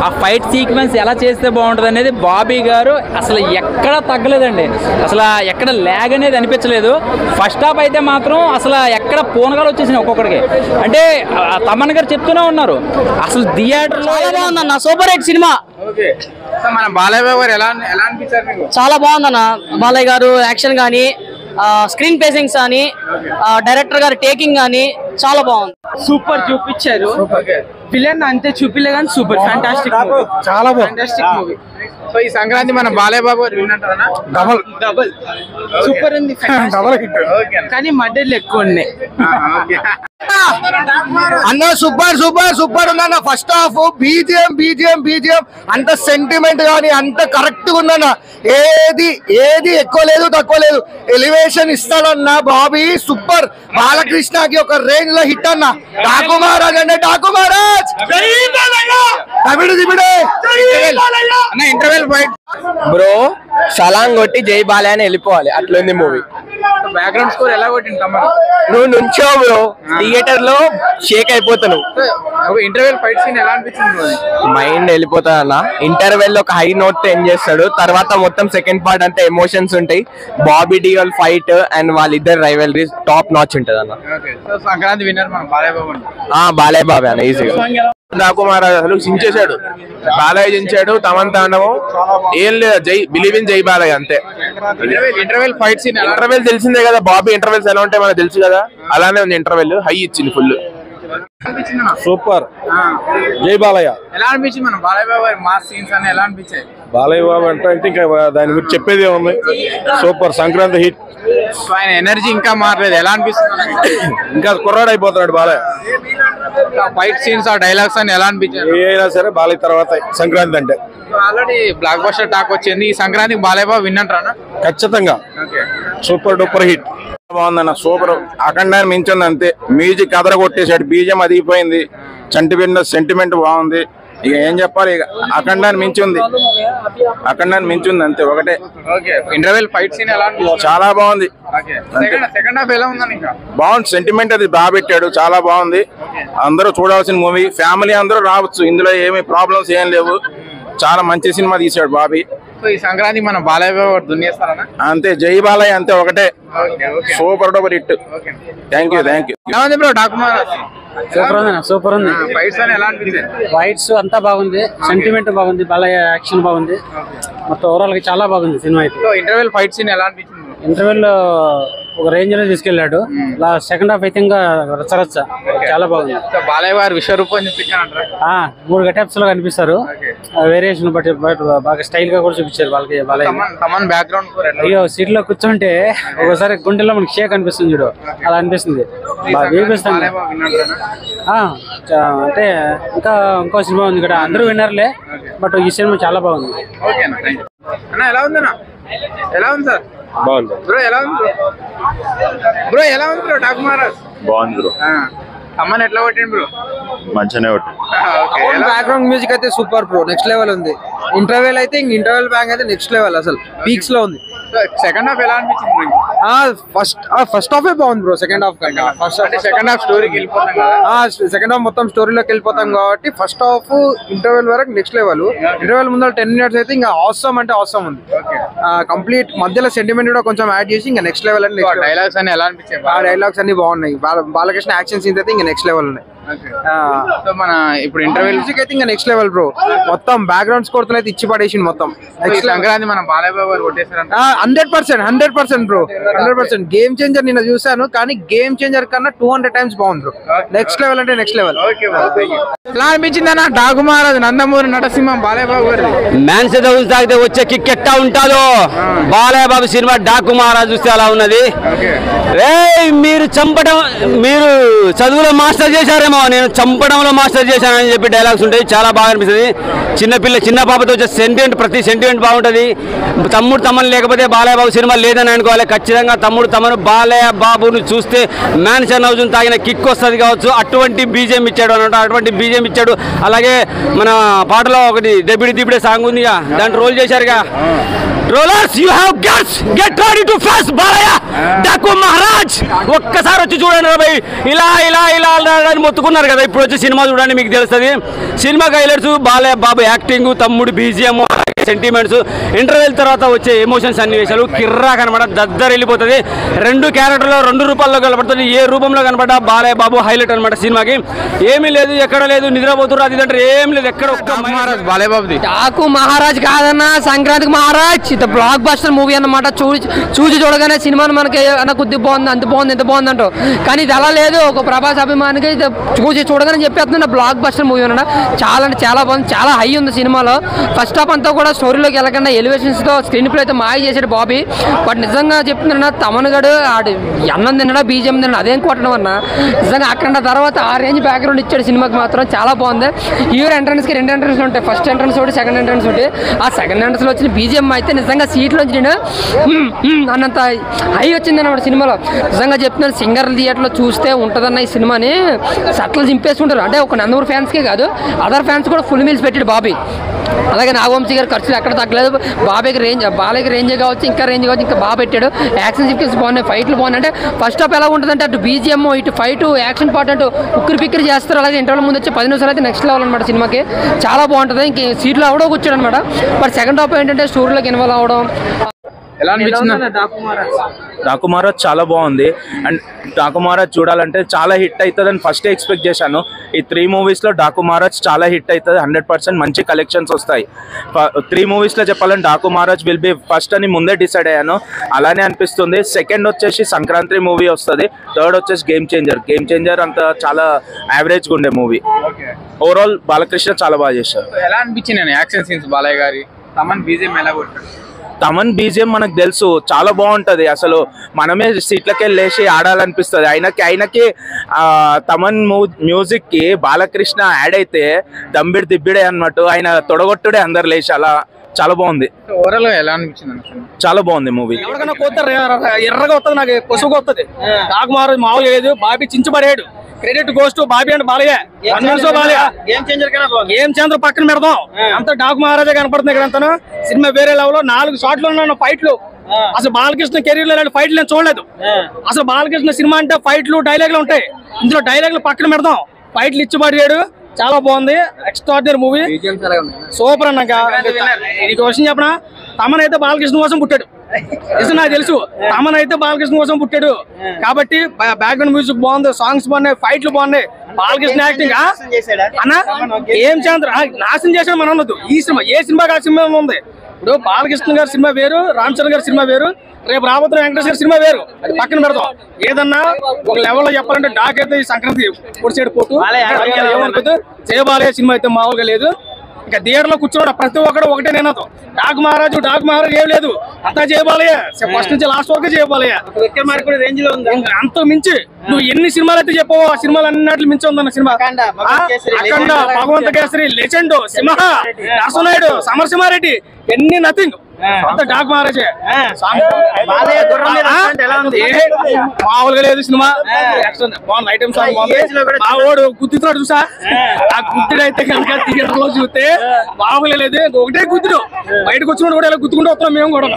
ఆ fight sequence ఎలా చేస్తే బాగుంటుంది అనేది బాబీ గారు అసలు ఎక్కడ తగ్గలేదండి. అసలు ఎక్కడ ల్యాగ్ అనేది అనిపించలేదు. ఫస్ట్ హాఫ్ అయితే మాత్రం అసలు ఎక్కడ పూనగాలు వచ్చేసినాయి ఒక్కొక్కడికి. అంటే తమన్ గారు చెప్తూనే ఉన్నారు అసలు థియేటర్లో బాగుందన్న, సూపర్ హిట్ సినిమా. మన బాలయ్య బాబు గారు ఎలా అనిపించారు మీకు? చాలా బాగుందన్న. బాలయ్య గారు యాక్షన్ కానీ, స్క్రీన్ పేసింగ్స్ కానీ, డైరెక్టర్ గారు టేకింగ్ కానీ చాలా బాగుంది. సూపర్ చూపించారు. విలన్ అంతే చూపిలే కానీ సూపర్ ఫ్యాంటాస్టిక్, చాలా ఫ్యాంటాస్టిక్ మూవీ. సో ఈ సంక్రాంతి మన బాలయ్య బాబు గారు విన్నట్టారా? డబల్ సూపర్ ఉంది, కానీ మధ్యలో ఎక్కువ ఉన్నాయి. అన్న సూపర్ సూపర్ సూపర్ ఉందన్న. ఫస్ట్ హాఫ్ బీజిఎం అంత సెంటిమెంట్ గానీ అంత కరెక్ట్ గా ఉందన్న. ఏది ఎక్కువ లేదు తక్కువ లేదు. ఎలివేషన్ ఇస్తాడన్న బాబీ. సూపర్. బాలకృష్ణకి ఒక రేంజ్ లో హిట్ అన్న. డాకు మహారాజ్ అంటే Daaku Maharaj. Interval fight bro సలాంగ్ కొట్టి జై బాలయ్య అని వెళ్ళిపోవాలి, అట్లుంది మూవీ. బ్యాక్గ్రౌండ్ స్కోర్ ఎలా కొట్టింది? నువ్వు నుంచో బ్రో థియేటర్ లో షేక్ అయిపోతాను. ఇంటర్వెల్ ఫైట్ సీన్ ఎలా అనిపించింది? మైండ్ వెళ్ళిపోతాడు అన్న. ఇంటర్వెల్ లో ఒక హై నోట్ తో ఎండ్ చేస్తాడు. తర్వాత మొత్తం సెకండ్ పార్ట్ అంతా ఎమోషన్స్ ఉంటాయి. బాబీ డియోల్ ఫైట్ అండ్ వాళ్ళిద్దరు రైవల్రీ టాప్ నాచ్ ఉంటది అన్న. సంక్రాంతి విన్నర్ మన బాలయ్య బాబు. బాలయ్య బాబే అన్న ఈజీగా. డాకు మహారాజ్ అసలు చించేశాడు. బాలయ్య చించాడు. తమన్ తాండవం ఏం లేదు. జై బిలీవ్ ఇన్ జై బాలయ్య అంతే. ఇంటర్వెల్ ఫైట్ సీన్ ఇంటర్వెల్ తెలిసిందే కదా. బాబీ ఇంటర్వెల్స్ ఎలా ఉంటాయి మనకు తెలుసు కదా. అలానే ఉంది ఇంటర్వెల్. హై ఇచ్చింది ఫుల్. సూపర్. జై బాలయ్య. ఎలా అనిపించింది మన బాలయ్య బాబు గారి మాస్ సీన్స్ అని ఎలా అనిపించాయి? బాలయ్య బాబు అంటే ఇంకా దాని గురించి చెప్పేది ఏముంది. సూపర్. సంక్రాంతి హిట్. ఆయన ఎనర్జీ ఇంకా మారలేదు. ఎలా అనిపిస్తుంది? ఇంకా కుర్రాడు అయిపోతున్నాడు బాలయ్య. ఫైట్ సీన్స్ ఆ డైలాగ్స్ అని ఎలా అనిపించాయి? ఏ అయినా సరే బాలయ్య తర్వాత సంక్రాంతి అంటే ఆల్రెడీ బ్లాక్ బస్టర్ టాక్ వచ్చింది. ఈ సంక్రాంతికి బాలయ్య బాబు విన్నట్రా? ఖచ్చితంగా సూపర్ డూపర్ హిట్. బాగుందన్న. సూపర్. అఖండాన్ని మించింది అంతే. మ్యూజిక్ అదర కొట్టేసాడు. బీజం అదిగిపోయింది. చంటి విన్న సెంటిమెంట్ బాగుంది. ఇక ఏం చెప్పాలి. ఇక అఖండాన్ని మించింది. అఖండాన్ని మించింది అంతే ఒకటే. ఇంటర్వెల్ ఫైట్ సీన్ ఎలా చాలా బాగుంది. సెకండ్ హాఫ్ ఎలా ఉందని? బాగుంది. సెంటిమెంట్ అది బాగా పెట్టాడు. చాలా బాగుంది. అందరూ చూడాల్సిన మూవీ. ఫ్యామిలీ అందరూ రావచ్చు. ఇందులో ఏమి ప్రాబ్లమ్స్ ఏం లేవు. చాలా మంచి సినిమా తీసాడు బాబీ. సో ఈ సంక్రాంతి మన బాలయ్య బాబు దున్నేస్తారన్నా? అంతే. జై బాలయ్య అంతే ఒకటే. Super duper hit. Thank you. ఎలా ఉంది బ్రో డాకు మహారాజ్? సూపర్ ఉంది. ఫైట్స్ అని ఎలా అనిపించాయి? ఫైట్స్ అంతా బాగుంది. సెంటిమెంట్ బాగుంది. బాలయ్య యాక్షన్ బాగుంది. మొత్తం ఓవరాల్ గా చాలా బాగుంది సినిమా అయితే. సో ఇంటర్వెల్ ఫైట్ సీన్ ఎలా అనిపించింది? ఇంటర్వెల్ ఒక రేంజ్ లో తీసుకెళ్లాడు. సెకండ్ హాఫ్ అయితే ఇంకా రచ్చరచ్చ చాలా బాగుంది. బాలయ్య గారు విశ్వరూపం చూపించారంటారా? 3 గెటప్స్ లో కనిపిస్తారు. వేరియేషన్ బట్టి బాగా స్టైల్ గా కూడా చూపించారు వాళ్ళకి. బాలయ్య తమన్ బ్యాక్గ్రౌండ్ అయ్యో సీట్ లో కూర్చుంటే ఒకసారి గుండెల్లో మనకి షేక్ అనిపిస్తుంది చూడు, అలా అనిపిస్తుంది. చూపిస్తాను అంటే ఇంకా ఇంకో సినిమా ఉంది ఇక్కడ. అందరూ విన్నర్లే, బట్ ఈ సినిమా చాలా బాగుంది. ఎలా ఉందన్నా? ఎలా ఉంది సార్? బాగుంది బ్రో. ఎలా ఉంది బ్రో? ఎలా ఉంది బ్రో డాకు మహారాజ్? బాగుంది బ్రో. అమ్మని ఎట్లా కొట్టింది బ్రో? మంచిగానే కొట్టింది. బ్యాక్గ్రౌండ్ మ్యూజిక్ అయితే సూపర్ బ్రో. నెక్స్ట్ లెవెల్ ఉంది. ఇంటర్వెల్ అయితే ఇంటర్వెల్ బ్యాంక్ అయితే నెక్స్ట్ లెవెల్. అసలు పీక్స్ లో ఉంది. సెకండ్ హాఫ్ ఎలా అనిపించింది? ఫస్ట్ హాఫ్ బాగుంది బ్రో. సెకండ్ హాఫ్ కంటే సెకండ్ హాఫ్ స్టోరీకి వెళ్ళిపోతాం కదా. సెకండ్ హాఫ్ మొత్తం స్టోరీలోకి వెళ్ళిపోతాం కాబట్టి ఫస్ట్ హాఫ్ ఇంటర్వెల్ వరకు నెక్స్ట్ లెవెల్. ఇంటర్వెల్ ముందు 10 minutes అయితే ఇంకా అవసరం అంటే అవసరం ఉంది. కంప్లీట్ మధ్యలో సెంటిమెంట్ కూడా కొంచెం యాడ్ చేసి ఇంకా నెక్స్ట్ లెవెల్ అని. డైలాగ్స్ అని ఎలా అనిపించాయి? ఆ డైలాగ్స్ అన్ని బాగున్నాయి. బాలకృష్ణ యాక్షన్ సీన్స్ అయితే ఇంకా నెక్స్ట్ లెవెల్ ఉన్నాయి. మన ఇప్పుడు ఇంటర్వెల్ మ్యూజిక్ అయితే ఇంకా నెక్స్ట్ లెవెల్ బ్రో. మొత్తం బ్యాక్గ్రౌండ్ స్కోర్ తో అయితే ఇచ్చి పడేసి మొత్తం. సంక్రాంతి మన బాలయ్య బాబు గారు కొట్టేశారంట. 100% బ్రో. 100% గేమ్ చేంజర్ నిన్న చూసాను, కానీ గేమ్ చేంజర్ కన్నా 200 times బాగుంది బ్రో. నెక్స్ట్ లెవెల్ అంటే నెక్స్ట్ లెవెల్. ఎలా అనిపించింది అన్న డాకు మహారాజ్ నందమూరి నరసింహం బాలయ్య బాబు గారు? మ్యాన్ సెట్ హౌస్ తాగితే వచ్చే కిక్ ఎట్టా ఉంటుందో బాలయ్య బాబు సినిమా డాకు మహారాజ్ చూస్తే అలా ఉన్నది. మీరు చంపడం, మీరు చదువులో మాస్టర్ చేశారేమో, నేను చంపడంలో మాస్టర్ చేశానని చెప్పి డైలాగ్స్ ఉంటాయి. చాలా బాగా అనిపిస్తుంది. చిన్న పాపతో వచ్చే సెంటిమెంట్, ప్రతి సెంటిమెంట్ బాగుంటుంది. తమ్ముడు తమ్మని లేకపోతే బాలయ్య బాబు సినిమా లేదని అనుకోవాలి. ఖచ్చితంగా తమ్ముడు తమ్మను బాలయ్య బాబును చూస్తే మ్యాన్ సెట్ హౌస్ తాగిన కిక్ వస్తుంది కావచ్చు. అటువంటి బీజేం ఇచ్చాడు అన్నమాట. అటువంటి బీజేం ఇచ్చాడు. అలాగే మన పాటలో ఒకటి దెబ్బిడి సాంగ్ ఉందిగా, దాన్ని రోల్ చేశారుగా. Rollers you have guts, get ready to face Balayya Daaku Maharaj. ఒక్కసారి వచ్చి చూడండి రా భయ్. ఇలా ఇలా ఇలా అని మొత్తుకుంటూ అనుకున్నారు కదా, ఇప్పుడు వచ్చే సినిమా చూడండి మీకు తెలుస్తుంది. సినిమాకి హైలైట్స్ బాలయ్య బాబు యాక్టింగ్, తమ్ముడు బీజిఎం, సెంటిమెంట్స్, ఇంటర్వెల్ తర్వాత వచ్చే ఎమోషన్స్ సన్నివేశాలు కిర్రా కనబడ దద్దరు వెళ్ళిపోతుంది. 2 క్యారెక్టర్లో 2 రూపాల్లో కనబడుతుంది. ఏ రూపంలో కనబడ్డా బాలయ్య బాబు హైలైట్ అనమాట. సినిమాకి ఏమీ లేదు, ఎక్కడ లేదు, నిద్రపోతున్నారు అది అంటే ఏం లేదు, ఎక్కడ ఒక్క మహారాజ్ బాలయ్య బాబుది. డాకు మహారాజ్ కాదన్నా, సంక్రాంతికి మహారాజ్. బ్లాక్ బస్టర్ మూవీ అన్నమాట. చూసి చూడగానే సినిమాను మనకి కొద్ది బాగుంది, అంత బాగుంది, ఎంత బాగుంది అంటావు. కానీ ఇది అలా లేదు. ఒక ప్రభాస్ అభిమానికి చూడగానే చెప్పేస్తున్నా బ్లాక్ బస్టర్ మూవీ అన్నమాట. చాలా అంటే చాలా బాగుంది, చాలా హై ఉంది సినిమాలో. ఫస్ట్ హాఫ్ అంతా కూడా స్టోరీలోకి వెళ్ళకుండా ఎలివేషన్స్తో స్క్రీన్ ప్లే అయితే మాయ చేసాడు బాబీ. బట్ నిజంగా చెప్తున్నా తమన్ గడు ఆడు అన్నం తిన్నాడా బీజం తిన్నాడు అదేం కొట్టడం అన్న. నిజంగా అక్కడ తర్వాత ఆ రేంజ్ బ్యాక్గ్రౌండ్ ఇచ్చాడు సినిమాకి మాత్రం చాలా బాగుంది. హీరో ఎంట్రన్స్కి 2 ఎంట్రన్స్ ఉంటాయి. ఫస్ట్ ఎంట్రన్స్ ఒకటి, సెకండ్ ఎంట్రన్స్ ఒకటి. ఆ సెకండ్ ఎంట్రన్స్లో వచ్చిన బీజిఎం అయితే నిజంగా సీట్లోంచి నేను అన్నంత హై వచ్చింది అన్నమాట సినిమాలో. నిజంగా చెప్తున్నాను, సింగర్ థియేటర్లో చూస్తే ఉంటుందన్న ఈ సినిమాని సట్లు చింపేసుకుంటారు. అంటే ఒక నందమూరి ఫ్యాన్స్కే కాదు, అదర్ ఫ్యాన్స్ కూడా ఫుల్ మీల్స్ పెట్టాడు బాబీ. అలాగే నాగవంశీ గారు ఖర్చులు ఎక్కడ తగ్గలేదు. బాలయ్యకి రేంజ్ కావచ్చు, ఇంకా రేంజ్ కావచ్చు, ఇంకా బాగా పెట్టాడు. యాక్షన్ సీక్వెన్స్ బాగున్నాయి, ఫైట్లు బాగున్నాయి. అంటే ఫస్ట్ హాఫ్ ఎలా ఉంటుందంటే అటు బీజిఎం, ఇటు ఫైట్, యాక్షన్ పార్ట్ అటు ఉక్కిరి పిక్కిరి చేస్తారు. అలాగే ఇంటర్వల్ ముందు వచ్చి 10 నిమిషాలు అయితే నెక్స్ట్ లెవెల్ అనమాట సినిమాకి. చాలా బాగుంటుంది. ఇంక సీట్లో అవడం కూర్చోడు అనమాట. బట్ సెకండ్ హాఫ్ ఏంటంటే స్టోరీలోకి ఇన్వాల్వ్ అవడం. ఎలా అనిపించింది? డాకు మహారాజ్ చాలా బాగుంది. అండ్ డాకు మహారాజ్ చూడాలంటే చాలా హిట్ అవుతుందని ఫస్ట్ ఎక్స్పెక్ట్ చేశాను. ఈ 3 మూవీస్లో డాకు మహారాజ్ చాలా హిట్ అవుతుంది, 100% మంచి కలెక్షన్స్ వస్తాయి. 3 మూవీస్లో చెప్పాలని Daaku Maharaj will be first అని ముందే డిసైడ్ అయ్యాను, అలానే అనిపిస్తుంది. సెకండ్ వచ్చేసి సంక్రాంతి మూవీ వస్తుంది, థర్డ్ వచ్చేసి గేమ్ చేంజర్ అంత చాలా యావరేజ్గా ఉండే మూవీ. ఓవరాల్ బాలకృష్ణ చాలా బాగా చేశారు. ఎలా అనిపించింది యాక్షన్ సీన్స్ బాలయ్య గారి? తమన్ బీజిఎం ఎలా కొట్టాడు? తమన్ బీజిఎం మనకు తెలుసు చాలా బాగుంటుంది. అసలు మనమే సీట్లకి లేచి ఆడాలనిపిస్తుంది. ఆయనకి తమన్ మ్యూజిక్కి బాలకృష్ణ యాడ్ అయితే దంబిడి దిబ్బిడే అన్నట్టు ఆయన తొడగొట్టుడే అందరు లేచి, అలా చాలా బాగుంది. ఓవరాల్ ఎలా అనిపించింది? చాలా బాగుంది మూవీ. ఎవరికైనా కొత్త ఎర్రగా వస్తుంది, నాకు పసుపుగా వస్తుంది. డాకు మహారాజ్ మామూలు లేదు, బాబీ చించబడేడు. Credit goes to Bobby and Balayya. Game changer పక్కన పెడదాం, అంత డాకు మహారాజే కనపడుతుంది ఇక్కడ అంతా. సినిమా వేరే లెవెల్. 4 షాట్లు ఉన్న ఫైట్లు. అసలు బాలకృష్ణ కెరీర్ లో ఫైట్లు నేను చూడలేదు. అసలు బాలకృష్ణ సినిమా అంటే ఫైట్లు, డైలాగులు ఉంటాయి. ఇందులో డైలాగులు పక్కన పెడదాం, ఫైట్లు ఇచ్చిపడాడు. చాలా బాగుంది, ఎక్స్ట్రాడినరీ మూవీ, సూపర్ అన్నాక. నీకు క్వశ్చన్ చెప్పనా, తమన్ అయితే బాలకృష్ణ కోసం పుట్టాడు. నిజం నాకు తెలుసు, తమన్ అయితే బాలకృష్ణ కోసం పుట్టాడు కాబట్టి బ్యాక్గ్రౌండ్ మ్యూజిక్ బాగుంది, సాంగ్స్ బాగున్నాయి, ఫైట్లు బాగున్నాయి. బాలకృష్ణ యాక్టింగ్ అన్నా ఏం చంద్ర నాశనం చేశాడు మనం అనొద్దు. ఈ సినిమా ఏ సినిమాకి ఆ సినిమా ఉంది. ఇప్పుడు బాలకృష్ణ గారి సినిమా వేరు, రామ్ చరణ్ గారి సినిమా వేరు, రేపు రాబోతున్న వెంకటేశ్వర గారి సినిమా వేరు. అది పక్కన పెడతాం. ఏదన్నా ఒక లెవెల్లో చెప్పాలంటే డాక్ అయితే ఈ సంక్రాంతి పొడిచేడు పోటు ఏమనుకోదు. జయబాలయ్య సినిమా అయితే మామూలుగా లేదు. ఇంకా థియేటర్ లో కూర్చోడు ప్రతి ఒక్కడు ఒకటే నేనతో డాకు మహారాజు ఏం లేదు, అంతా జయబాలయ్య. ఫస్ట్ నుంచి లాస్ట్ వరకు జయబాలయ్య. రేంజ్ లో ఉంది. అంత మించి నువ్వు ఎన్ని సినిమాలు అయితే చెప్పావో ఆ సినిమాలు అన్నింటిలో మించి ఉందన్న సినిమా. అఖండ, భగవంత కేసరి, లెజెండ్, సింహ, నరసింహారెడ్డి, సమరసింహారెడ్డి, ఎన్ని నథింగ్. అంత డాకు మహారాజే. మామూలుగా లేదు సినిమా. బాగుంది, ఐటమ్ సాంగ్ బాగుంది. బావోడు గుద్దుతున్నాడు చూసా, ఆ గుద్దుడు అయితే కనుక థియేటర్ లో చూస్తే బాగులే లేదు. ఒకటే గుద్దుడు, బయటకు వచ్చినప్పుడు కూడా ఇలా గుద్దుకుంటూ వస్తున్నాం మేము కూడా.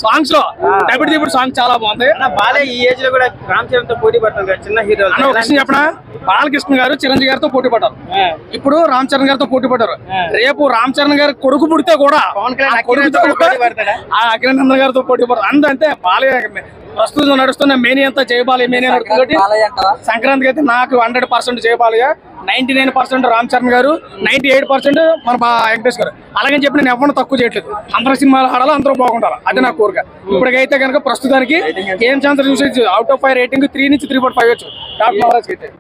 సాంగ్స్ లో డబ్బుడు దిప్పుడు సాంగ్ చాలా బాగుంది. ఈ ఏజ్ లో కూడా రామ్ చరణ్ తో పోటీ పడుతుంది చిన్న హీరో. ఒక విషయం చెప్పనా, బాలకృష్ణ గారు చిరంజీవి గారితో పోటీ పడ్డారు, ఇప్పుడు రామ్ చరణ్ గారితో పోటీ పడ్డారు. రేపు రామ్ చరణ్ గారి కొడుకు పుడితే కూడా అఖిలానందన్ గారితో పోటీ పడతారు. అంతే బాలయ్య ప్రస్తుతం నడుస్తున్న మేని అంతా జయబాలయ్య మేని నడుస్తుంది. సంక్రాంతికి అయితే నాకు 100% జయబాలయ్య, 99% రామ్ చరణ్ గారు, 98% మన వెంకటేష్ గారు. అలాగని చెప్పి నేను ఎవరిని తక్కువ చేయట్లేదు. అందరూ సినిమాలు ఆడాలి, అందరూ బాగుండాలి, అది నా కోరిక. ఇప్పటికైతే కనుక ప్రస్తుతానికి గేమ్ ఛాన్సర్ చూసేది అవుట్ ఆఫ్ 5 రేటింగ్ 3 నుంచి 3.5 వచ్చు డాకు మహారాజ్ అయితే.